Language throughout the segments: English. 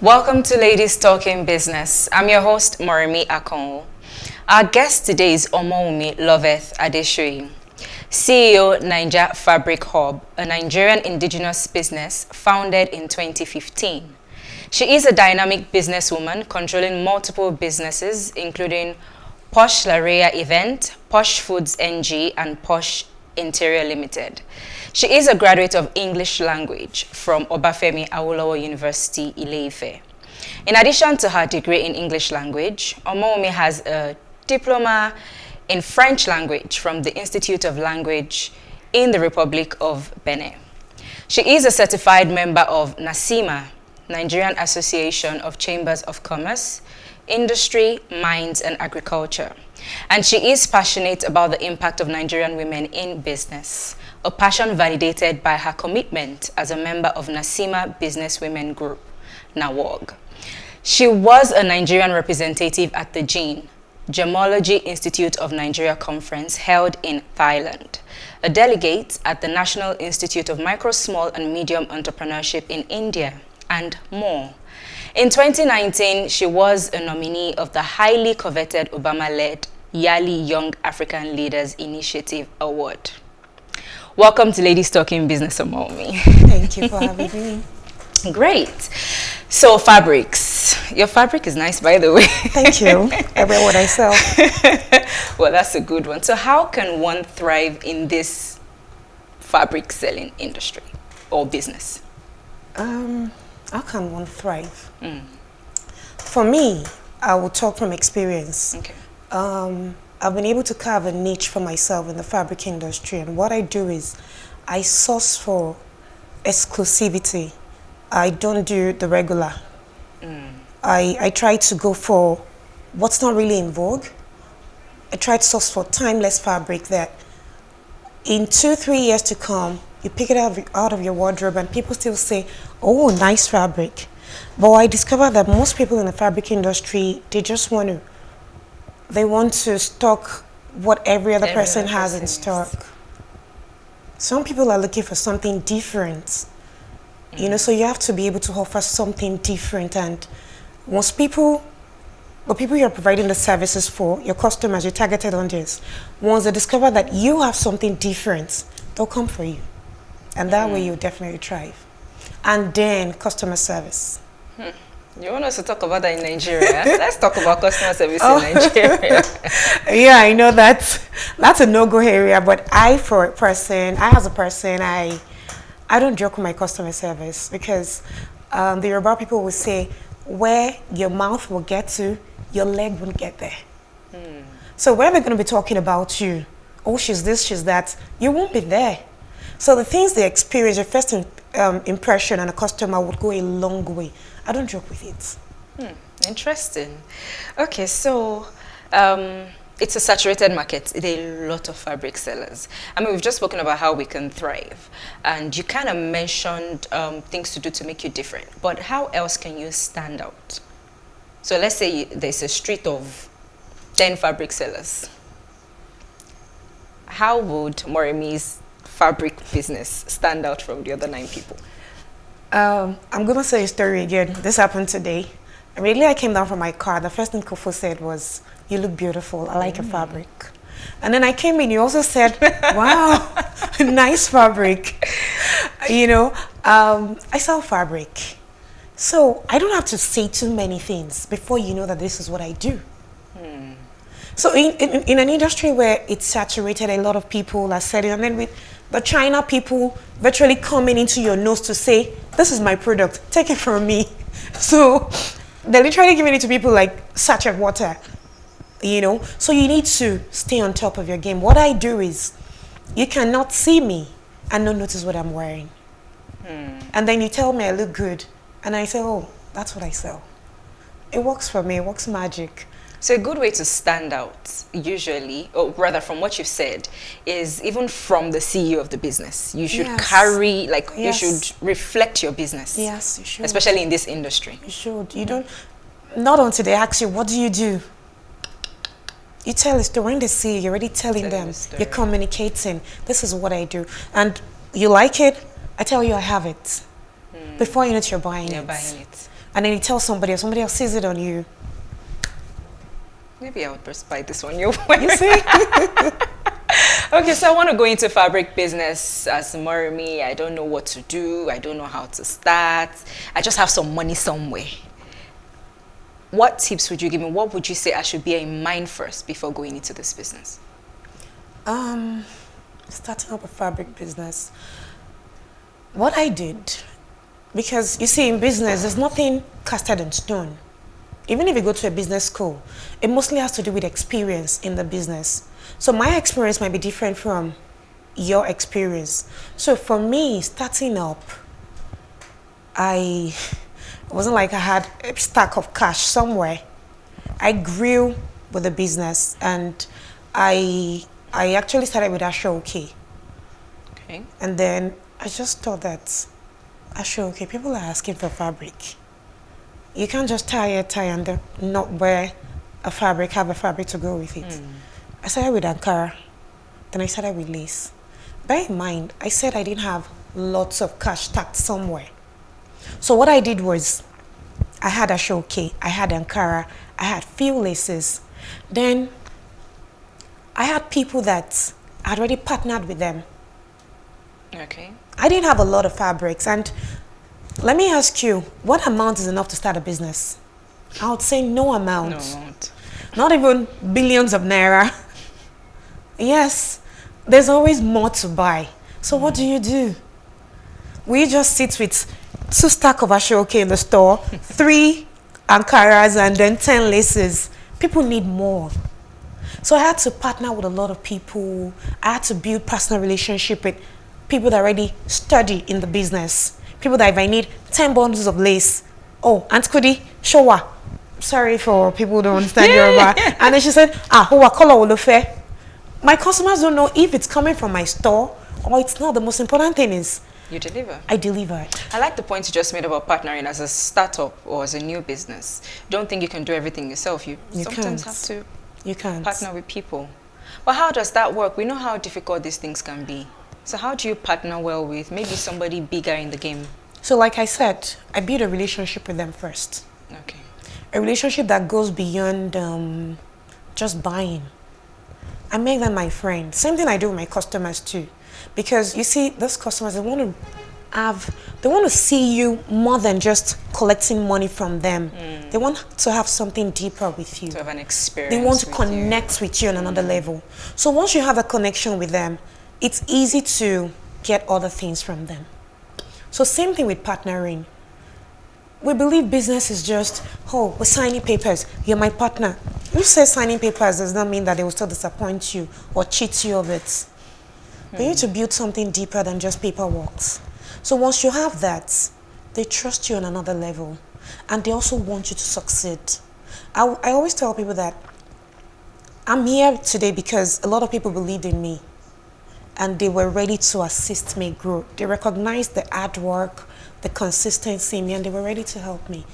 Welcome to Ladies Talking Business. I'm your host, Moremi Akano. Our guest today is Omowumi Loveth Adesuyi, CEO Naija Fabric Hub, a Nigerian indigenous business founded in 2015. She is a dynamic businesswoman controlling multiple businesses, including Posh Lareya Event, Posh Foods NG, and Posh Interior Limited. She is a graduate of English language from Obafemi Awolowo University, Ile-Ife. In addition to her degree in English language, Omowumi has a diploma in French language from the Institute of Language in the Republic of Benin. She is a certified member of NACCIMA, Nigerian Association of Chambers of Commerce, Industry, Mines, and Agriculture. And she is passionate about the impact of Nigerian women in business, a passion validated by her commitment as a member of NACCIMA Business Women Group, NAWOG. She was a Nigerian representative at the Gemology Institute of Nigeria conference held in Thailand, a delegate at the National Institute of Micro, Small, and Medium Entrepreneurship in India, and more. In 2019, she was a nominee of the highly coveted Obama-led Yali Young African Leaders Initiative Award. Welcome to Ladies Talking Business, Omowumi. Thank you for having me. Great. So fabrics. Your fabric is nice, by the way. Thank you. I wear what I sell. Well, that's a good one. So how can one thrive in this fabric selling industry or business? How can one thrive? For me, I will talk from experience. Okay. I've been able to carve a niche for myself in the fabric industry, and what I do is I source for exclusivity. I don't do the regular. I try to go for what's not really in vogue. I try to source for timeless fabric that in 2-3 years to come, you pick it out of your wardrobe and people still say, oh, nice fabric. But I discovered that most people in the fabric industry, they want to stock what every other person has in stock. Some people are looking for something different. You know, so you have to be able to offer something different. And the people you're providing the services for, your customers, your targeted audience, once they discover that you have something different, they'll come for you. And that way you'll definitely thrive. And then customer service. You want us to talk about that in Nigeria? Let's talk about customer service in Nigeria. Yeah, I know that's a no-go area, but as a person, I don't joke with my customer service because the Yoruba people will say, where your mouth will get to, your leg won't get there. So where they're going to be talking about you, oh, she's this, she's that, you won't be there. So the things they experience, your first impression on a customer would go a long way. I don't joke with it. Interesting. Okay, so it's a saturated market. There are a lot of fabric sellers. I mean, we've just spoken about how we can thrive. And you kind of mentioned things to do to make you different. But how else can you stand out? So let's say there's a street of 10 fabric sellers. How would Moremi's fabric business stand out from the other 9 people? I'm going to say a story again. This happened today. Immediately I came down from my car. The first thing Kofo said was, you look beautiful. I like your fabric. And then I came in. He also said, wow, nice fabric. You know, I sell fabric. So I don't have to say too many things before you know that this is what I do. So in an industry where it's saturated, a lot of people are selling, and then with the China people virtually coming into your nose to say, this is my product, take it from me. So they're literally giving it to people like sachet water, you know. So you need to stay on top of your game. What I do is, you cannot see me and not notice what I'm wearing. And then you tell me I look good, and I say, oh, that's what I sell. It works for me, it works magic. So a good way to stand out, usually, or rather from what you've said, is even from the CEO of the business. You should carry, like, you should reflect your business. Yes, you should. Especially in this industry. You should. You don't, not until they ask you, what do? You tell a story. When they see you, you're already telling them. You're communicating. This is what I do. And you like it, I tell you I have it. Before you know it, you're buying it. and then you tell somebody else, somebody else sees it on you. Maybe I would just buy this one you're wearing. You see? Okay, so I want to go into fabric business as Moremi. I don't know what to do. I don't know how to start. I just have some money somewhere. What tips would you give me? What would you say I should bear in mind first before going into this business? Starting up a fabric business. What I did, because you see in business, there's nothing casted in stone. Even if you go to a business school, it mostly has to do with experience in the business. So my experience might be different from your experience. So for me, starting up, it wasn't like I had a stack of cash somewhere. I grew with the business, and I actually started with Ashoke. Okay. And then I just thought that Ashoke, people are asking for fabric. You can't just tie and then not wear a fabric, have a fabric to go with it. I started with Ankara, then I started with lace. Bear in mind, I said I didn't have lots of cash stacked somewhere. So what I did was, I had Ashoke, I had Ankara, I had few laces. Then I had people that I'd already partnered with them. Okay. I didn't have a lot of fabrics, and let me ask you, what amount is enough to start a business? I would say no amount. No amount. Not even billions of naira. Yes, there's always more to buy. So what do? We just sit with 2 stacks of Ashoke in the store, 3 Ankaras, and then 10 laces. People need more. So I had to partner with a lot of people. I had to build personal relationship with people that already study in the business. People that if I need 10 bundles of lace, oh, Aunt Kudi, Showa. Sorry for people who don't understand Yoruba. And then she said, Hoa color olofe. My customers don't know if it's coming from my store or it's not. The most important thing is you deliver. I deliver. I like the point you just made about partnering as a startup or as a new business. Don't think you can do everything yourself. You sometimes have to partner with people. But how does that work? We know how difficult these things can be. So how do you partner well with maybe somebody bigger in the game? So like I said, I build a relationship with them first. Okay. A relationship that goes beyond just buying. I make them my friend. Same thing I do with my customers too. Because you see, those customers, they want to see you more than just collecting money from them. They want to have something deeper with you. To have an experience. They want to connect with you on another level. So once you have a connection with them, it's easy to get other things from them. So same thing with partnering. We believe business is just, oh, we're signing papers, you're my partner. You say signing papers does not mean that they will still disappoint you or cheat you of it. They need to build something deeper than just paperwork. So once you have that, they trust you on another level. And they also want you to succeed. I always tell people that I'm here today because a lot of people believed in me. And they were ready to assist me grow. They recognized the hard work, the consistency in me, and they were ready to help me.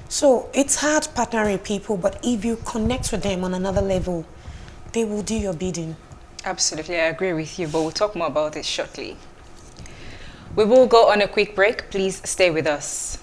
So it's hard partnering with people, but if you connect with them on another level, they will do your bidding. Absolutely, I agree with you, but we'll talk more about it shortly. We will go on a quick break. Please stay with us.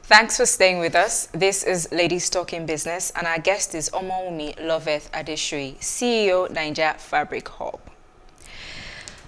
Thanks for staying with us. This is Ladies Talking Business, and our guest is Omowumi Loveth Adesuyi, CEO Naija Fabric Hub.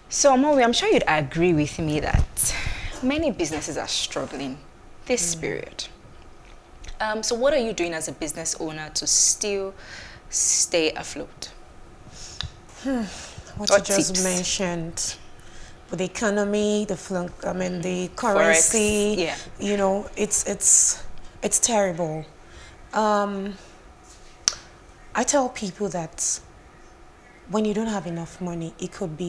So, Omowumi, I'm sure you'd agree with me that many businesses are struggling this period. So what are you doing as a business owner to still stay afloat? What you just mentioned, with the economy, the currency, Forex, you know, it's terrible. I tell people that when you don't have enough money, it could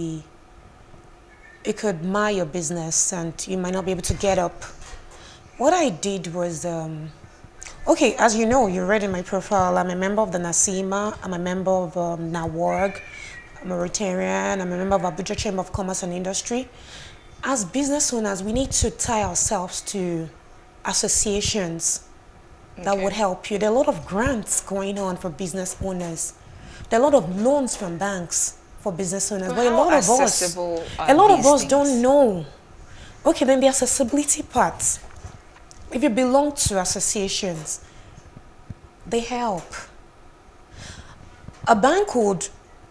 mar your business and you might not be able to get up. What I did was, okay, as you know, you read in my profile, I'm a member of the NACCIMA, I'm a member of NAWORG, I'm a Rotarian, I'm a member of Abuja Chamber of Commerce and Industry. As business owners, we need to tie ourselves to associations that would help you. There are a lot of grants going on for business owners. There are a lot of loans from banks. for business owners. But But how accessible a lot of us things? don't know. Okay, then the accessibility part. If you belong to associations, they help. A bank or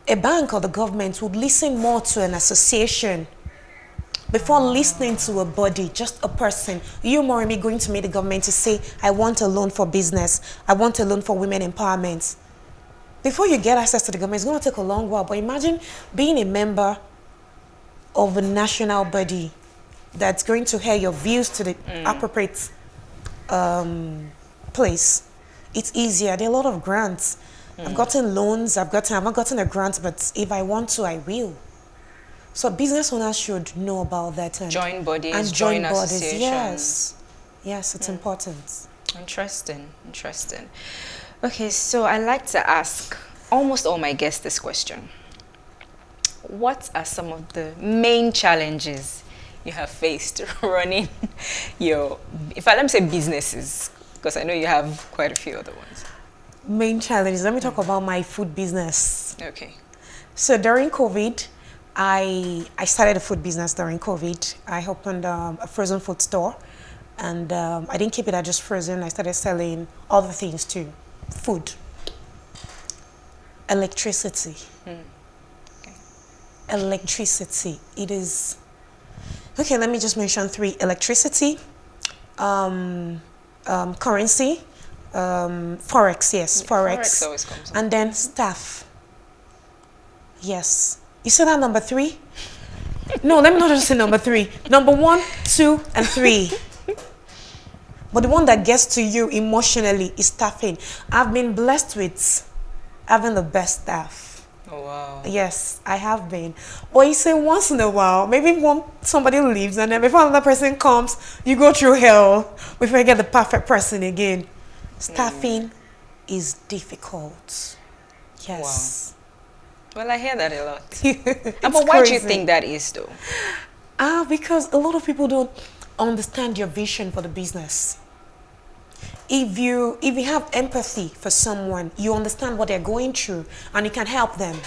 the government would listen more to an association before listening to a body, just a person. You, Moremi, going to meet the government to say, I want a loan for business. I want a loan for women empowerment. Before you get access to the government, it's going to take a long while. But imagine being a member of a national body that's going to hear your views to the appropriate place. It's easier. There are a lot of grants. I've gotten loans. I've not gotten a grant, but if I want to, I will. So business owners should know about that and join bodies, and join bodies. associations. Yes, it's important. Interesting. Okay, so I like to ask almost all my guests this question. What are some of the main challenges you have faced running your, let me say businesses, because I know you have quite a few other ones. Main challenges. Let me talk about my food business. Okay. So during COVID, I started a food business during COVID. I opened a frozen food store, and I didn't keep it at just frozen. I started selling other things too. Food. Electricity. Okay. Electricity. It is... Okay, let me just mention 3. Electricity, currency, Forex, yes, Forex. Always comes up. And then staff. Yes. You said that number 3? No, let me not just say number 3. Number 1, 2, and 3. But the one that gets to you emotionally is staffing. I've been blessed with having the best staff. Oh, wow. Yes, I have been. But you say once in a while, maybe somebody leaves and then before another person comes, you go through hell before you get the perfect person again. Staffing is difficult. Yes. Wow. Well, I hear that a lot. But But why do you think that is, though? Because a lot of people don't understand your vision for the business. If you have empathy for someone, you understand what they're going through and you can help them.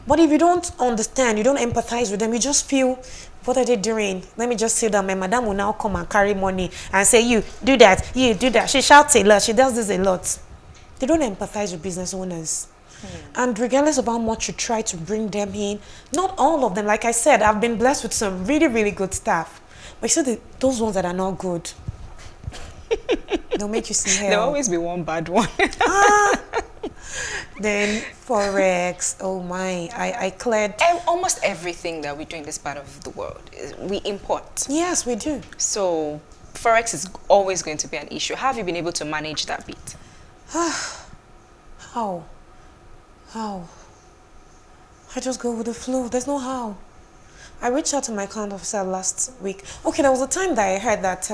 But if you don't understand, you don't empathize with them, you just feel, what are they doing? Let me just sit down. My madam will now come and carry money and say, you do that, you do that. She shouts a lot, she does this a lot. They don't empathize with business owners. And regardless of how much you try to bring them in, not all of them, like I said, I've been blessed with some really, really good staff. But you see, those ones that are not good, they'll make you see hell. There'll always be one bad one. Then Forex, oh my, I cleared. Almost everything that we do in this part of the world, we import. Yes, we do. So Forex is always going to be an issue. How have you been able to manage that bit? How? I just go with the flow. There's no how. I reached out to my account officer last week. Okay, there was a time that I heard that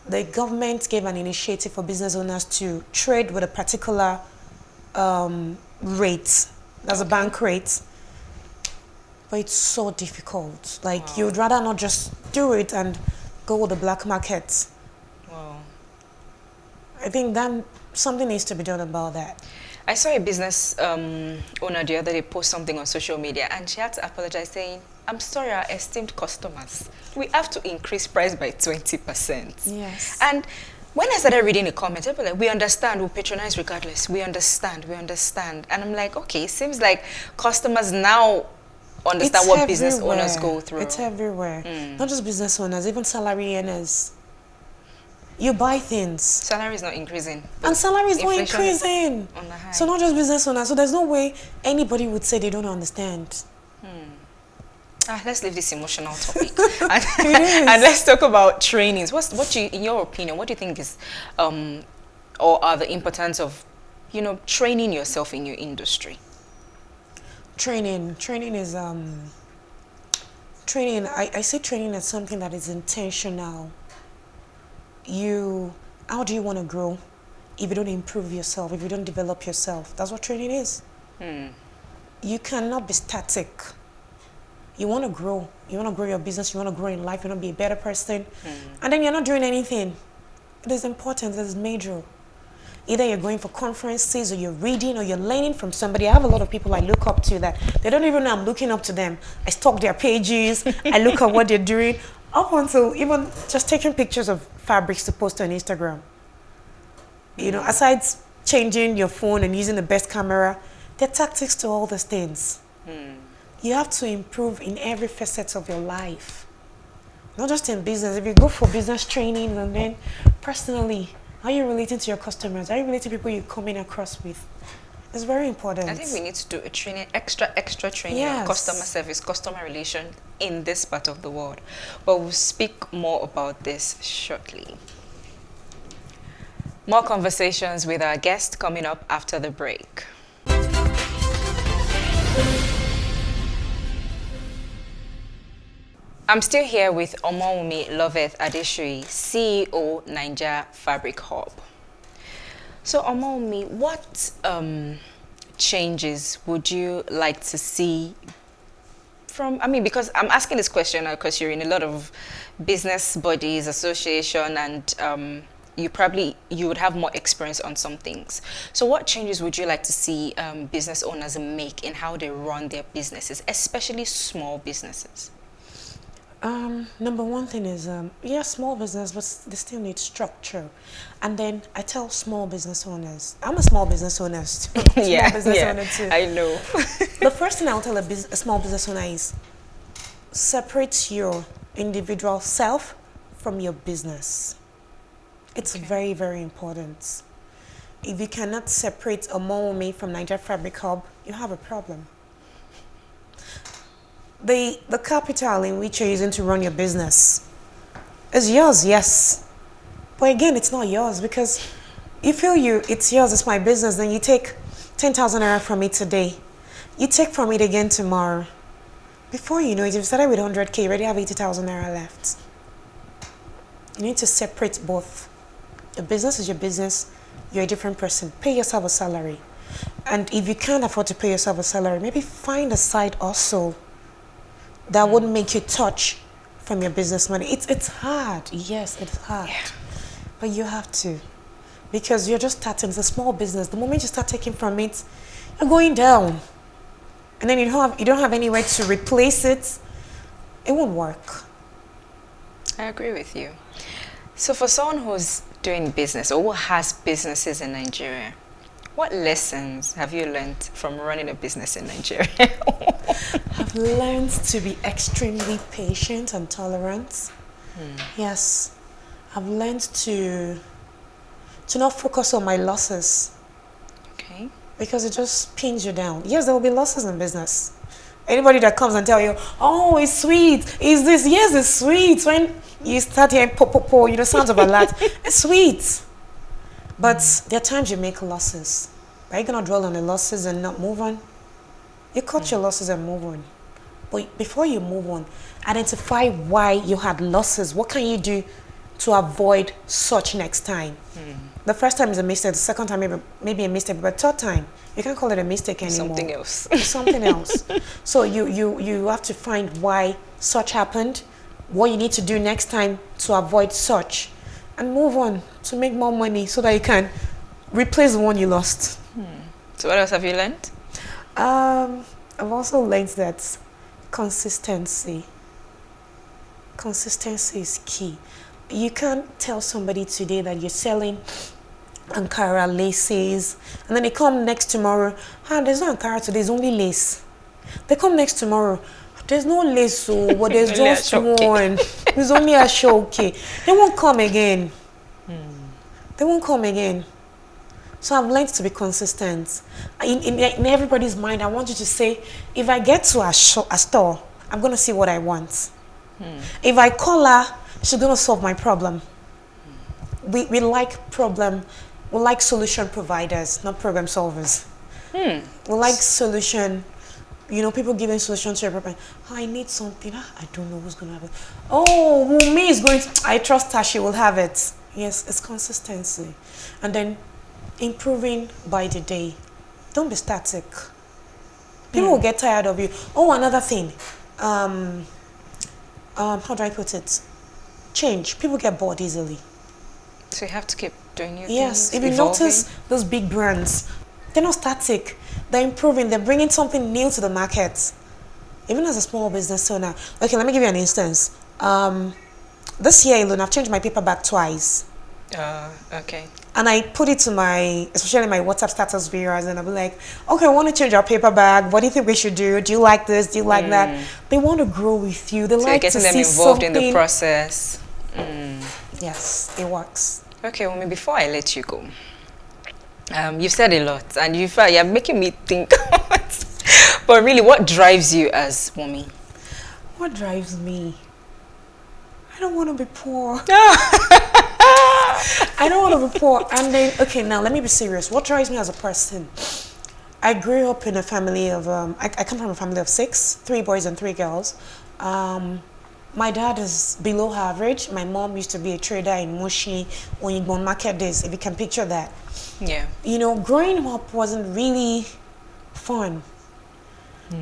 the government gave an initiative for business owners to trade with a particular rate. That's a bank rate. But it's so difficult. Like, you'd rather not just do it and go with the black market. Wow. I think that something needs to be done about that. I saw a business owner the other day post something on social media, and she had to apologize saying, I'm sorry, our esteemed customers, we have to increase price by 20%. Yes. And when I started reading the comments, people were like, we understand, we'll patronize regardless. We understand. And I'm like, okay, it seems like customers now understand what business owners go through. It's everywhere. Not just business owners, even salary earners. You buy things. Salary is not increasing. And salary is not increasing. On the high. So not just business owners. So there's no way anybody would say they don't understand. Let's leave this emotional topic. and let's talk about trainings. In your opinion, what do you think is or are the importance of, training yourself in your industry? Training is I say training as something that is intentional. How do you want to grow if you don't improve yourself, if you don't develop yourself? That's what training is. You cannot be static. You want to grow. You want to grow your business. You want to grow in life. You want to be a better person. And then you're not doing anything. It is important. It is major. Either you're going for conferences or you're reading or you're learning from somebody. I have a lot of people I look up to that they don't even know I'm looking up to them. I stalk their pages. I look at what they're doing. Up until even just taking pictures of fabrics to post on Instagram. You know, aside changing your phone and using the best camera, there are tactics to all these things. You have to improve in every facet of your life. Not just in business. If you go for business training and then personally, how are you relating to your customers? How are you relating to people you're coming across with? It's very important. I think we need to do a training, extra training on customer service, customer relation in this part of the world. But we'll speak more about this shortly. More conversations with our guest coming up after the break. I'm still here with Omowumi Loveth Adesuyi, CEO Naija Fabric Hub. So Omowumi, what changes would you like to see from, because I'm asking this question because you're in a lot of business bodies, association, and you would have more experience on some things. So what changes would you like to see business owners make in how they run their businesses, especially small businesses? Number one thing is, small business, but they still need structure. And then I tell small business owners, I'm a small business owner too. Owner too. I know. The first thing I'll tell a small business owner is separate your individual self from your business. It's very, very important. If you cannot separate Omowumi from Naija Fabric Hub, you have a problem. The capital in which you're using to run your business is yours, yes. But again, it's not yours because you feel it's yours, it's my business, then you take 10,000 naira from it today. You take from it again tomorrow. Before you know it, if you started with 100K, you already have 80,000 naira left. You need to separate both. Your business is your business, you're a different person. Pay yourself a salary. And if you can't afford to pay yourself a salary, maybe find a side hustle that wouldn't make you touch from your business money. It's hard. Yes, it's hard. Yeah. But you have to. Because you're just starting. It's a small business. The moment you start taking from it, you're going down. And then you don't have anywhere to replace it. It won't work. I agree with you. So for someone who's doing business or who has businesses in Nigeria, what lessons have you learned from running a business in Nigeria? I've learned to be extremely patient and tolerant. Yes. I've learned to not focus on my losses. Okay. Because it just pins you down. Yes, there will be losses in business. Anybody that comes and tell you, oh, it's sweet, is this? Yes, it's sweet. When you start hearing po, sounds of a lot, it's sweet. But there are times you make losses. Are you going to dwell on the losses and not move on? You cut your losses and move on. But before you move on, identify why you had losses. What can you do to avoid such next time? The first time is a mistake. The second time maybe a mistake. But third time, you can't call it a mistake anymore. Something else. Something else. So you have to find why such happened, what you need to do next time to avoid such, and move on to make more money so that you can replace the one you lost. So what else have you learned? I've also learned that consistency is key. You can't tell somebody today that you're selling Ankara laces, and then they come next tomorrow, there's no Ankara today, there's only lace. They come next tomorrow, there's no lace, but there's just one. There's only a show, They won't come again. They won't come again. So I've learned to be consistent. In everybody's mind, I want you to say, if I get to a store, I'm going to see what I want. If I call her, she's going to solve my problem. We like solution providers, not problem solvers. We like solution, people giving solutions to your problem. I need something. I don't know who's going to have it. Oh, Wumi is going to, I trust her, she will have it. Yes, it's consistency. And then improving by the day. Don't be static. People will get tired of you. Oh, another thing. How do I put it? Change. People get bored easily. So you have to keep doing new Yes, things, if you evolving. notice those big brands, they're not static. They're improving. They're bringing something new to the market. Even as a small business owner. Okay, let me give you an instance. This year alone, I've changed my paperback twice. Okay. And I put it to my, especially my WhatsApp status viewers, and I'll be like, okay, I want to change our paper bag. What do you think we should do? Do you like this? Do you like that? They want to grow with you. They So like you're to getting them see involved something. in the process. Yes, it works. Okay, well, before I let you go, you've said a lot, and you're making me think. But really, what drives you as Wumi? What drives me? I don't want to be poor. I don't want to be poor. And then, okay, now let me be serious. What drives me as a person? I grew up in a family of, I come from a family of 6, 3 boys and 3 girls. My dad is below average. My mom used to be a trader in Mushi on Igbon market days, if you can picture that. Yeah. You know, growing up wasn't really fun.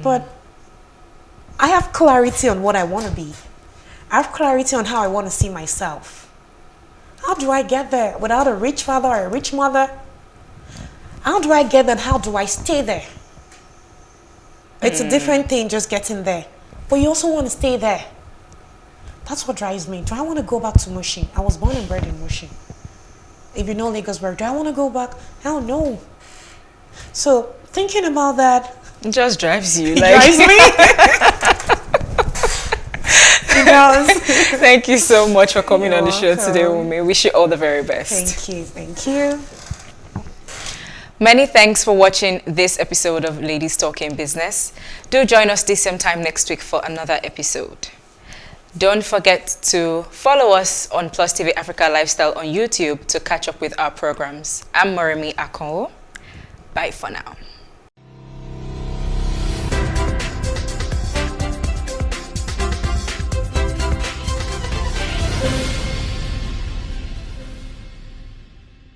But I have clarity on what I want to be. I have clarity on how I want to see myself. How do I get there without a rich father or a rich mother? How do I get there and how do I stay there? It's a different thing just getting there. But you also want to stay there. That's what drives me. Do I want to go back to Mushi? I was born and bred in Mushi. If you know Lagos, do I want to go back? Hell no. So thinking about that, It just drives you. it drives me. It does. Thank you so much for coming You're on the show today, welcome. Wumi. Wish you all the very best. Thank you. Thank you. Many thanks for watching this episode of Ladies Talking Business. Do join us this same time next week for another episode. Don't forget to follow us on PlusTvAfrica Lifestyle on YouTube to catch up with our programs. I'm Moremi Akano. Bye for now.